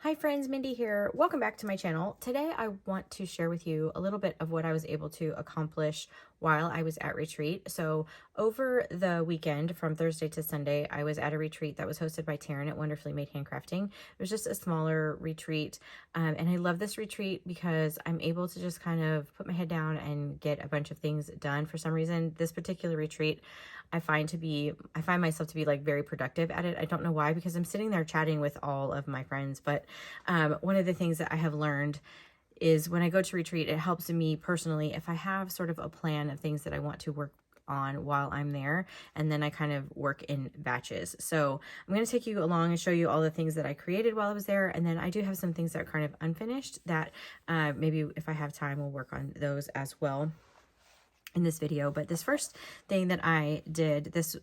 Hi friends, Mindy here. Welcome back to my channel. Today I want to share with you a little bit of what I was able to accomplish while I was at retreat. So over the weekend from Thursday to Sunday, I was at a retreat that was hosted by Taryn at Wonderfully Made Handcrafting. It was just a smaller retreat. And I love this retreat because I'm able to just kind of put my head down and get a bunch of things done. For some reason, this particular retreat, I find myself to be like very productive at it. I don't know why, because I'm sitting there chatting with all of my friends. But one of the things that I have learned is when I go to retreat, it helps me personally if I have sort of a plan of things that I want to work on while I'm there, and then I kind of work in batches. So I'm going to take you along and show you all the things that I created while I was there, and then I do have some things that are kind of unfinished that maybe if I have time we'll work on those as well in this video. But this first thing that I did, this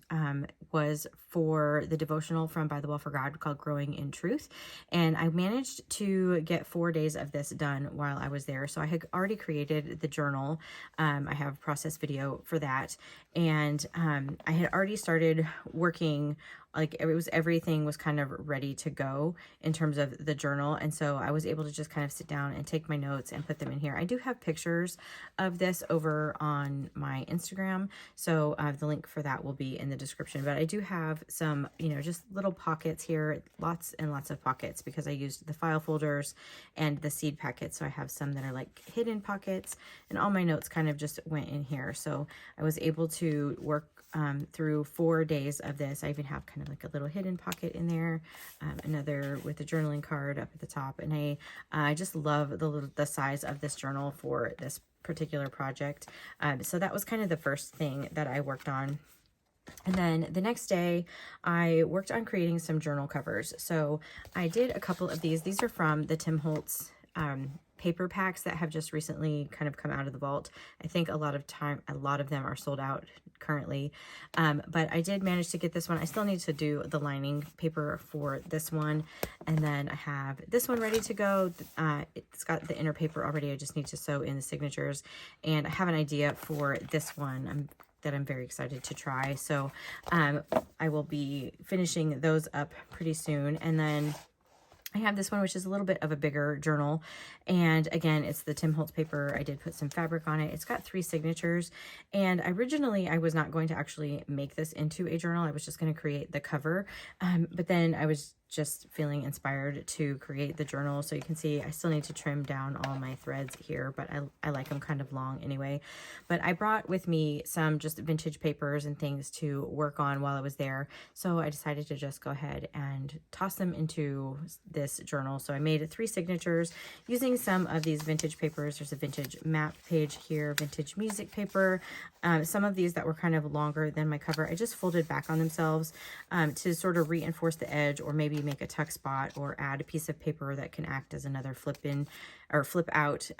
was for the devotional from By the Well for God called Growing in Truth, and I managed to get 4 days of this done while I was there. So I had already created the journal. I have a process video for that, and I had already started working, like everything was kind of ready to go in terms of the journal. And so I was able to just kind of sit down and take my notes and put them in here. I do have pictures of this over on my Instagram, so the link for that will be in the description. But I do have some, just little pockets here, lots and lots of pockets, because I used the file folders and the seed packets. So I have some that are like hidden pockets, and all my notes kind of just went in here. So I was able to work through 4 days of this. I even have kind of like a little hidden pocket in there, another with a journaling card up at the top, and I just love the size of this journal for this particular project. So that was kind of the first thing that I worked on. And then the next day, I worked on creating some journal covers. So I did a couple of these. These are from the Tim Holtz paper packs that have just recently kind of come out of the vault. I think a lot of them are sold out currently, but I did manage to get this one. I still need to do the lining paper for this one, and then I have this one ready to go. It's got the inner paper already. I just need to sew in the signatures, and I have an idea for this one that I'm very excited to try. So I will be finishing those up pretty soon. And then I have this one, which is a little bit of a bigger journal. And again, it's the Tim Holtz paper. I did put some fabric on it. It's got 3 signatures. And originally I was not going to actually make this into a journal. I was just going to create the cover. But then I was just feeling inspired to create the journal. So you can see I still need to trim down all my threads here, but I like them kind of long anyway. But I brought with me some just vintage papers and things to work on while I was there. So I decided to just go ahead and toss them into this journal. So I made 3 signatures using some of these vintage papers. There's a vintage map page here, vintage music paper. Some of these that were kind of longer than my cover, I just folded back on themselves to sort of reinforce the edge, or maybe make a tuck spot, or add a piece of paper that can act as another flip in or flip out.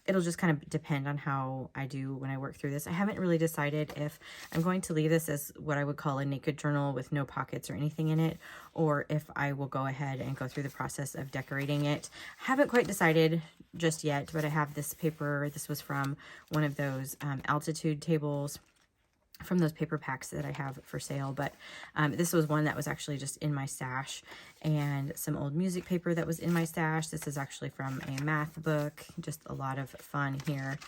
It'll just kind of depend on how I do when I work through this. I haven't really decided if I'm going to leave this as what I would call a naked journal with no pockets or anything in it, or if I will go ahead and go through the process of decorating it. I haven't quite decided just yet, but I have this paper. This was from one of those altitude tables from those paper packs that I have for sale. But this was one that was actually just in my stash, and some old music paper that was in my stash. This is actually from a math book. Just a lot of fun here.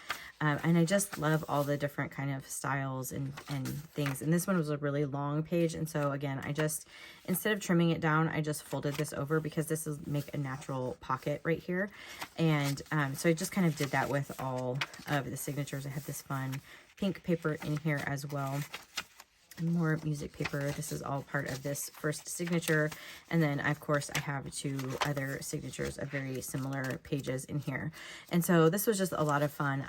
And I just love all the different kind of styles and things. And this one was a really long page. And so again, instead of trimming it down, I just folded this over, because this will make a natural pocket right here. And so I just kind of did that with all of the signatures. I had this fun pink paper in here as well. More music paper. This is all part of this first signature. And then of course I have 2 other signatures of very similar pages in here. And so this was just a lot of fun.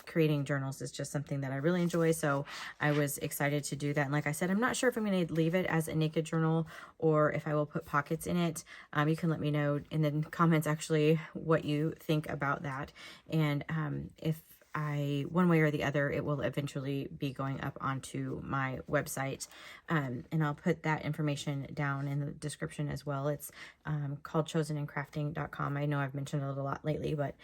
Creating journals is just something that I really enjoy. So I was excited to do that. And like I said, I'm not sure if I'm going to leave it as a naked journal or if I will put pockets in it. You can let me know in the comments actually what you think about that. And if one way or the other, it will eventually be going up onto my website. And I'll put that information down in the description as well. It's called choseninCrafting.com. I know I've mentioned it a lot lately, but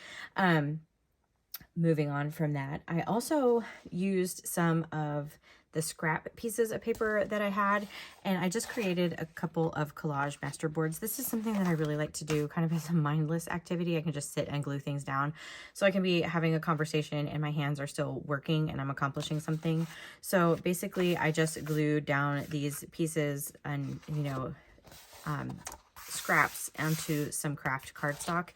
moving on from that, I also used some of the scrap pieces of paper that I had, and I just created a couple of collage master boards. This is something that I really like to do kind of as a mindless activity. I can just sit and glue things down. So I can be having a conversation and my hands are still working and I'm accomplishing something. So basically I just glued down these pieces and, you know, scraps onto some craft cardstock,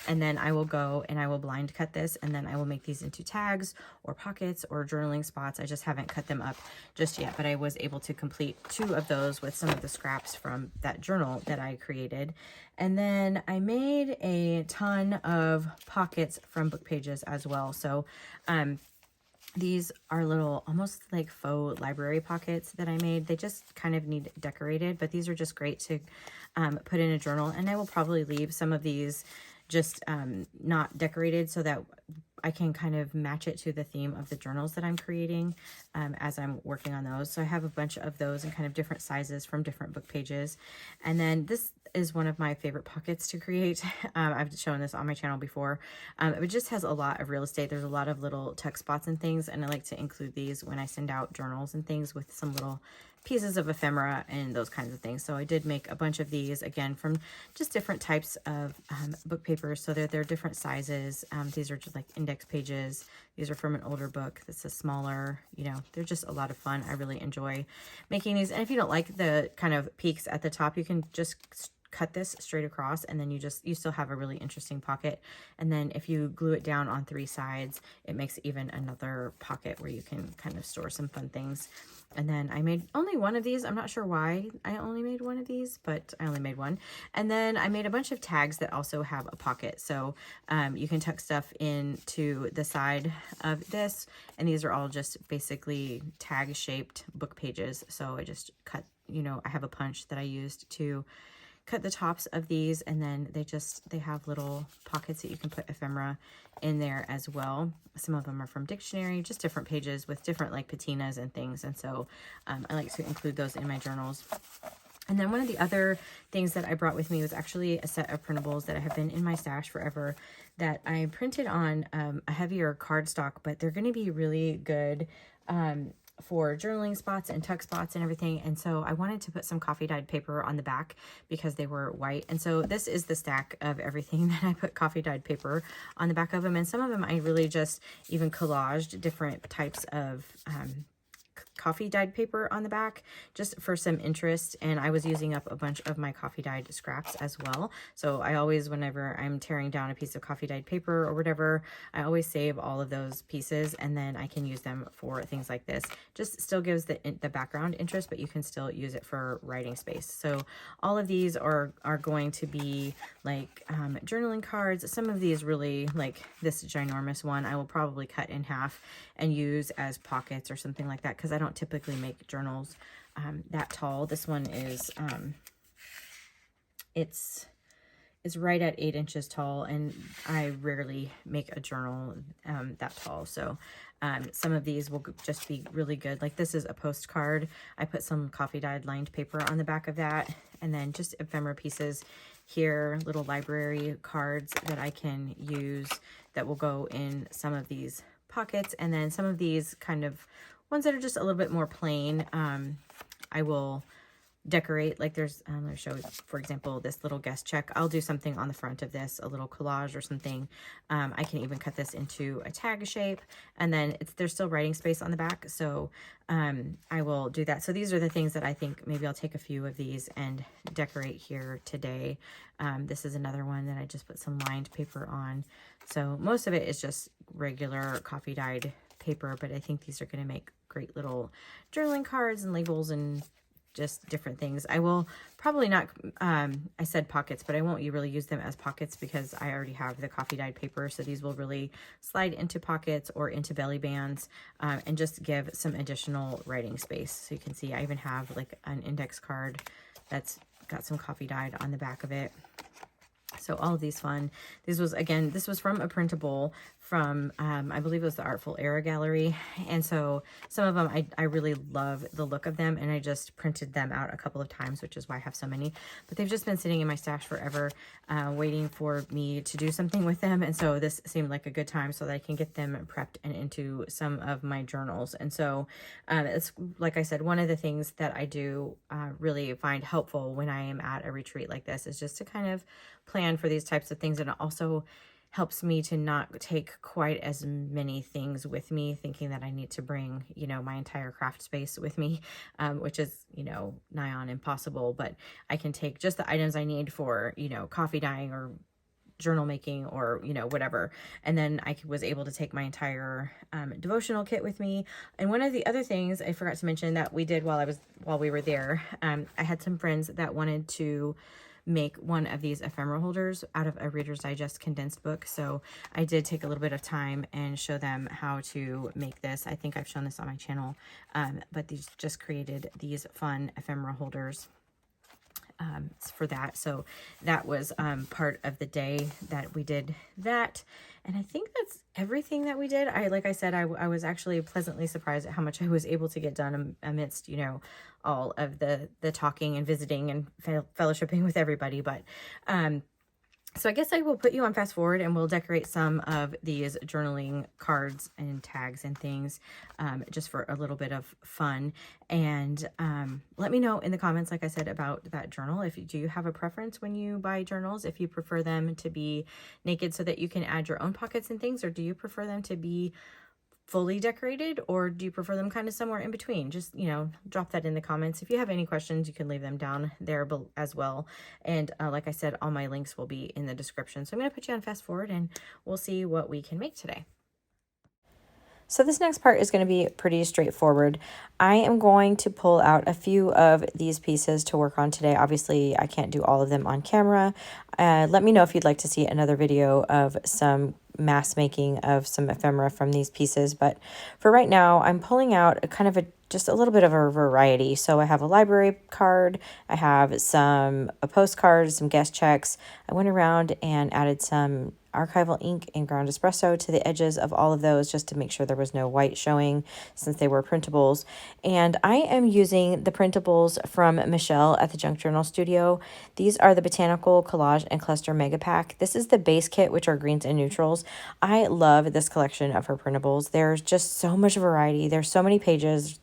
and then I will go and I will blind cut this, and then I will make these into tags or pockets or journaling spots. I just haven't cut them up just yet, but I was able to complete 2 of those with some of the scraps from that journal that I created. And then I made a ton of pockets from book pages as well. So these are little, almost like faux library pockets that I made. They just kind of need decorated, but these are just great to put in a journal. And I will probably leave some of these just not decorated so that I can kind of match it to the theme of the journals that I'm creating as I'm working on those. So I have a bunch of those in kind of different sizes from different book pages. And then this is one of my favorite pockets to create. I've shown this on my channel before. It just has a lot of real estate. There's a lot of little tuck spots and things, and I like to include these when I send out journals and things with some little pieces of ephemera and those kinds of things. So I did make a bunch of these, again, from just different types of book papers. So they're different sizes. These are just like index pages. These are from an older book. This is smaller. You know, they're just a lot of fun. I really enjoy making these. And if you don't like the kind of peaks at the top, you can just cut this straight across, and then you still have a really interesting pocket. And then if you glue it down on 3 sides, it makes even another pocket where you can kind of store some fun things. And then I made only one of these. I'm not sure why I only made one of these, but I only made one. And then I made a bunch of tags that also have a pocket. So you can tuck stuff into the side of this. And these are all just basically tag shaped book pages. So I just cut, you know, I have a punch that I used to cut the tops of these, and then they have little pockets that you can put ephemera in there as well. Some of them are from dictionary, just different pages with different like patinas and things. And so I like to include those in my journals. And then one of the other things that I brought with me was actually a set of printables that have been in my stash forever that I printed on a heavier cardstock, but they're going to be really good for journaling spots and tuck spots and everything. And so I wanted to put some coffee dyed paper on the back because they were white. And so this is the stack of everything that I put coffee dyed paper on the back of them. And some of them I really just even collaged different types of coffee dyed paper on the back just for some interest. And I was using up a bunch of my coffee dyed scraps as well. So I always, whenever I'm tearing down a piece of coffee dyed paper or whatever, I always save all of those pieces, and then I can use them for things like this. Just still gives the background interest, but you can still use it for writing space. So all of these are going to be like journaling cards. Some of these really, like this ginormous one, I will probably cut in half and use as pockets or something like that, because I don't typically make journals that tall. This one is it's right at 8 inches tall, and I rarely make a journal that tall. So some of these will just be really good. Like this is a postcard. I put some coffee dyed lined paper on the back of that, and then just ephemera pieces here, little library cards that I can use that will go in some of these pockets. And then some of these kind of ones that are just a little bit more plain, I will decorate. Like there's, I'm going to show, for example, this little guest check. I'll do something on the front of this, a little collage or something. I can even cut this into a tag shape, and then there's still writing space on the back. So I will do that. So these are the things that I think maybe I'll take a few of these and decorate here today. This is another one that I just put some lined paper on. So most of it is just regular coffee dyed paper, but I think these are going to make great little journaling cards and labels and just different things. I will probably not, I said pockets, but I won't really use them as pockets because I already have the coffee dyed paper. So these will really slide into pockets or into belly bands and just give some additional writing space. So you can see I even have like an index card that's got some coffee dyed on the back of it. So all of these fun. This was, again, this was from a printable from, I believe it was the Artful Era Gallery. And so some of them, I really love the look of them, and I just printed them out a couple of times, which is why I have so many. But they've just been sitting in my stash forever, waiting for me to do something with them. And so this seemed like a good time so that I can get them prepped and into some of my journals. And so it's, like I said, one of the things that I do really find helpful when I am at a retreat like this is just to kind of plan for these types of things. And it also helps me to not take quite as many things with me, thinking that I need to bring, you know, my entire craft space with me, which is, you know, nigh on impossible. But I can take just the items I need for, you know, coffee dyeing or journal making or, you know, whatever. And then I was able to take my entire devotional kit with me. And one of the other things I forgot to mention that we did while we were there, I had some friends that wanted to make one of these ephemera holders out of a Reader's Digest condensed book. So I did take a little bit of time and show them how to make this. I think I've shown this on my channel, but these just created these fun ephemera holders for that. So that was part of the day that we did that. And I think that's everything that we did. Like I said, I was actually pleasantly surprised at how much I was able to get done amidst, you know, all of the talking and visiting and fellowshipping with everybody. But so I guess I will put you on fast forward and we'll decorate some of these journaling cards and tags and things just for a little bit of fun. And let me know in the comments, like I said, about that journal. Do you have a preference when you buy journals? If you prefer them to be naked so that you can add your own pockets and things, or do you prefer them to be fully decorated, or do you prefer them kind of somewhere in between? Just, you know, drop that in the comments. If you have any questions, you can leave them down there as well. And like I said, all my links will be in the description. So I'm going to put you on fast forward and we'll see what we can make today. So this next part is going to be pretty straightforward. I am going to pull out a few of these pieces to work on today. Obviously, I can't do all of them on camera. Let me know if you'd like to see another video of some mass making of some ephemera from these pieces. But for right now, I'm pulling out just a little bit of a variety. So I have a library card, I have a postcard, some guest checks. I went around and added some archival ink and ground espresso to the edges of all of those just to make sure there was no white showing since they were printables. And I am using the printables from Michelle at the Junk Journal Studio. These are the Botanical Collage and Cluster Mega Pack. This is the base kit, which are greens and neutrals. I love this collection of her printables. There's just so much variety. There's so many pages.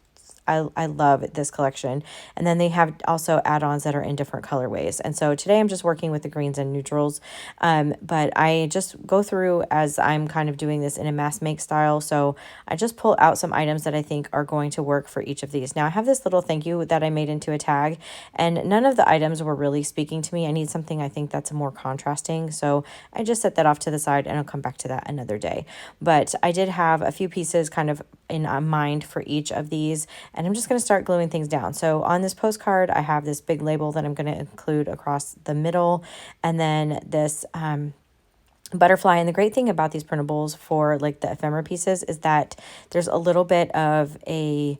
I love this collection. And then they have also add-ons that are in different colorways. And so today I'm just working with the greens and neutrals. But I just go through as I'm kind of doing this in a mass make style. So I just pull out some items that I think are going to work for each of these. Now I have this little thank you that I made into a tag, and none of the items were really speaking to me. I need something I think that's more contrasting. So I just set that off to the side and I'll come back to that another day. But I did have a few pieces kind of in mind for each of these. And I'm just going to start gluing things down. So on this postcard, I have this big label that I'm going to include across the middle. And then this butterfly. And the great thing about these printables for like the ephemera pieces is that there's a little bit of a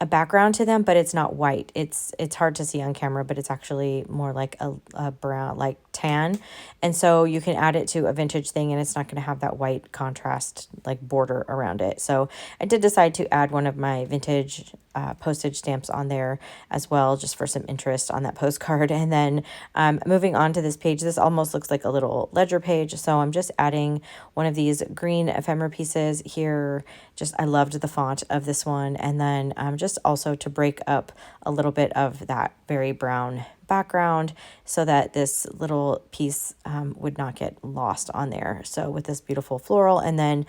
background to them, but it's not white. It's hard to see on camera, but it's actually more like a brown, like tan. And so you can add it to a vintage thing and it's not going to have that white contrast like border around it. So I did decide to add one of my vintage postage stamps on there as well, just for some interest on that postcard. And then moving on to this page, this almost looks like a little ledger page. So I'm just adding one of these green ephemera pieces here. I loved the font of this one. And then just also to break up a little bit of that very brown background so that this little piece would not get lost on there. So with this beautiful floral, and then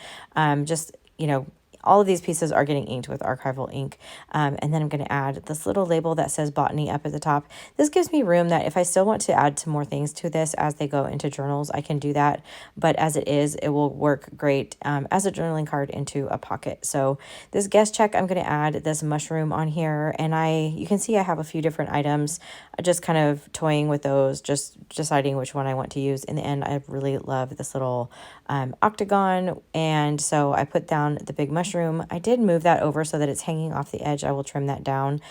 just, you know, all of these pieces are getting inked with archival ink. And then I'm going to add this little label that says botany up at the top. This gives me room that if I still want to add some more things to this as they go into journals, I can do that. But as it is, it will work great as a journaling card into a pocket. So this guest check, I'm going to add this mushroom on here. And you can see I have a few different items, just kind of toying with those, just deciding which one I want to use. In the end, I really love this little octagon. And so I put down the big mushroom mushroom, I did move that over so that it's hanging off the edge. I will trim that down.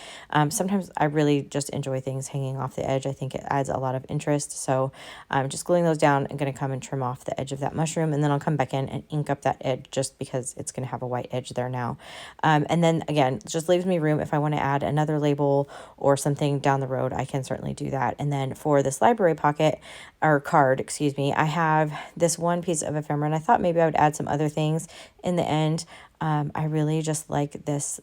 Sometimes I really just enjoy things hanging off the edge. I think it adds a lot of interest. So I'm just gluing those down. I'm going to come and trim off the edge of that mushroom, and then I'll come back in and ink up that edge just because it's going to have a white edge there now. And then again, it just leaves me room if I want to add another label or something down the road, I can certainly do that. And then for this library pocket or card, excuse me, I have this one piece of ephemera, and I thought maybe I would add some other things in the end. I really just like this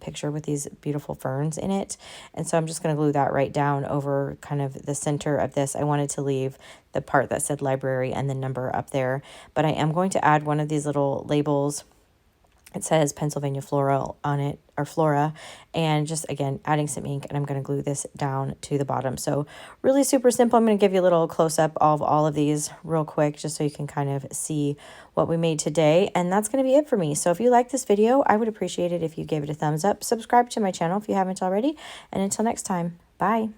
picture with these beautiful ferns in it. And so I'm just going to glue that right down over kind of the center of this. I wanted to leave the part that said library and the number up there, but I am going to add one of these little labels. It says Pennsylvania Floral on it, or Flora, and just again adding some ink, and I'm going to glue this down to the bottom. So really super simple. I'm going to give you a little close-up of all of these real quick just so you can kind of see what we made today, and that's going to be it for me. So if you like this video, I would appreciate it if you gave it a thumbs up. Subscribe to my channel if you haven't already, and until next time, bye.